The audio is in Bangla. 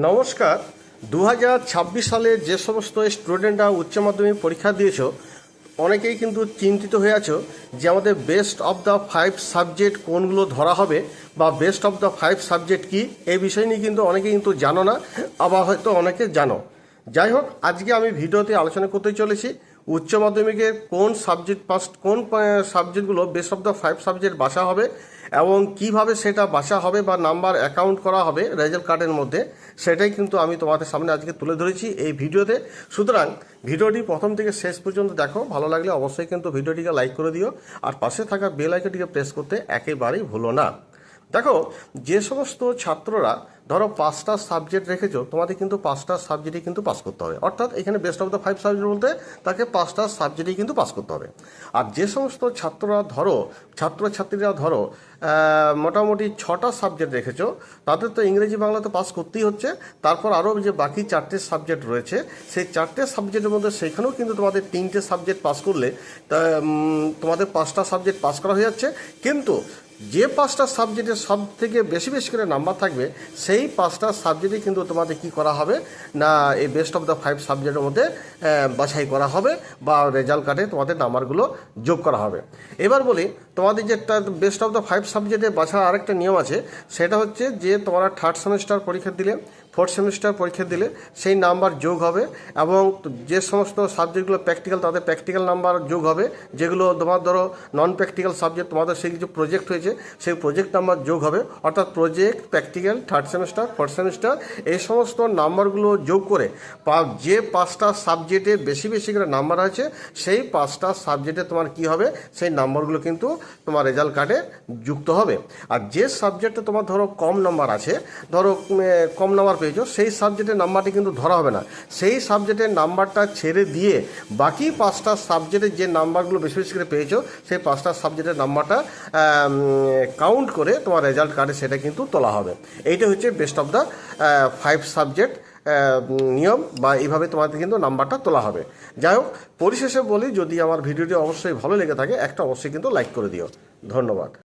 নমস্কার। 2026 সালে যে সমস্ত স্টুডেন্টরা উচ্চ মাধ্যমিক পরীক্ষা দিয়েছো, অনেকেই কিন্তু চিন্তিত হয়ে আছো যে আমাদের বেস্ট অফ দ্য 5 সাবজেক্ট কোনগুলো ধরা হবে বা বেস্ট অফ দ্য 5 সাবজেক্ট কি, এই বিষয় নিয়ে কিন্তু অনেকে কিন্তু জানো না, আবার হয়তো অনেকে জানো। যাই হোক, আজকে আমি ভিডিওতে আলোচনা করতে চলেছি উচ্চ মাধ্যমিকের কোন সাবজেক্টগুলো বেস্ট অফ দ্য 5 সাবজেক্ট বাছা হবে এবং কিভাবে সেটা বাছা হবে বা নাম্বার অ্যাকাউন্ট করা হবে রেজাল্ট কার্ডের মধ্যে, সেটাই কিন্তু আমি তোমাদের সামনে আজকে তুলে ধরেছি এই ভিডিওতে। সুতরাং ভিডিওটি প্রথম থেকে শেষ পর্যন্ত দেখো, ভালো লাগলে অবশ্যই কিন্তু ভিডিওটিকে লাইক করে দিও আর পাশে থাকা বেল আইকনটিকে প্রেস করতে একেবারেই ভুলো না। দেখো, যে সমস্ত ছাত্ররা ধরো 5টা সাবজেক্ট রেখেছো, তোমাদের কিন্তু 5টা সাবজেক্টই কিন্তু পাস করতে হবে। অর্থাৎ এখানে বেস্ট অফ দ্য 5 সাবজেক্ট বলতে তাকে 5টা সাবজেক্টই কিন্তু পাস করতে হবে। আর যে সমস্ত ছাত্রছাত্রীরা ধরো মোটামুটি 6টা সাবজেক্ট রেখেছো, তাদের তো ইংরেজি বাংলা তো পাস করতেই হচ্ছে। তারপর আরও যে বাকি 4টে সাবজেক্ট রয়েছে, সেই 4টে সাবজেক্টের মধ্যে সেখানেও কিন্তু তোমাদের 3টে সাবজেক্ট পাস করলে তোমাদের 5টা সাবজেক্ট পাস করা হয়ে যাচ্ছে। কিন্তু যে 5টা সাবজেক্টের সব থেকে বেশি বেশি করে নাম্বার থাকবে, সেই 5টা সাবজেক্টই কিন্তু তোমাদের কি করা হবে না, এই বেস্ট অফ দ্য 5 সাবজেক্টের মধ্যে বাছাই করা হবে বা রেজাল্ট কার্ডে তোমাদের নাম্বারগুলো যোগ করা হবে। এবার বলি, তোমাদের যে বেস্ট অফ দ্য 5 সাবজেক্টে বাছার আরেকটা নিয়ম আছে, সেটা হচ্ছে যে তোমরা 3rd সেমিস্টার পরীক্ষা দিলে, 4th সেমিস্টার পরীক্ষা দিলে সেই নাম্বার যোগ হবে এবং যে সমস্ত সাবজেক্টগুলো প্র্যাকটিক্যাল, তাদের প্র্যাকটিক্যাল নাম্বার যোগ হবে। যেগুলো তোমার ধরো নন প্র্যাকটিক্যাল সাবজেক্ট, তোমাদের সেই কিছু প্রজেক্ট হয়েছে, সেই প্রজেক্ট নাম্বার যোগ হবে। অর্থাৎ project, practical, 3rd semester, 4th semester, এই সমস্ত নাম্বারগুলো যোগ করে যে 5টা সাবজেক্টে বেশি বেশি করে নাম্বার আছে, সেই 5টা সাবজেক্টে তোমার কি হবে, সেই নাম্বারগুলো কিন্তু তোমার রেজাল্ট কার্ডে যুক্ত হবে। আর যে সাবজেক্টে তোমার ধরো কম নাম্বার আছে, ধরো কম নাম্বার পেয়েছো, সেই সাবজেক্টের নাম্বারটি কিন্তু ধরা হবে না। সেই সাবজেক্টের নাম্বারটা ছেড়ে দিয়ে বাকি 5টা সাবজেক্টের যে নাম্বারগুলো বেশি বেশি করে পেয়েছো, সেই 5টা সাবজেক্টের নাম্বারটা কাউন্ট করে তোমার রেজাল্ট কার্ডে সেটা কিন্তু তোলা হবে। এইটা হচ্ছে বেস্ট অফ দ্য 5 সাবজেক্ট নিয়ম, বা এইভাবে তোমাদের কিন্তু নাম্বারটা তোলা হবে। যাই হোক, পরিশেষে বলি, যদি আমার ভিডিওটি অবশ্যই ভালো লেগে থাকে, একটা অবশ্যই কিন্তু লাইক করে দিও। ধন্যবাদ।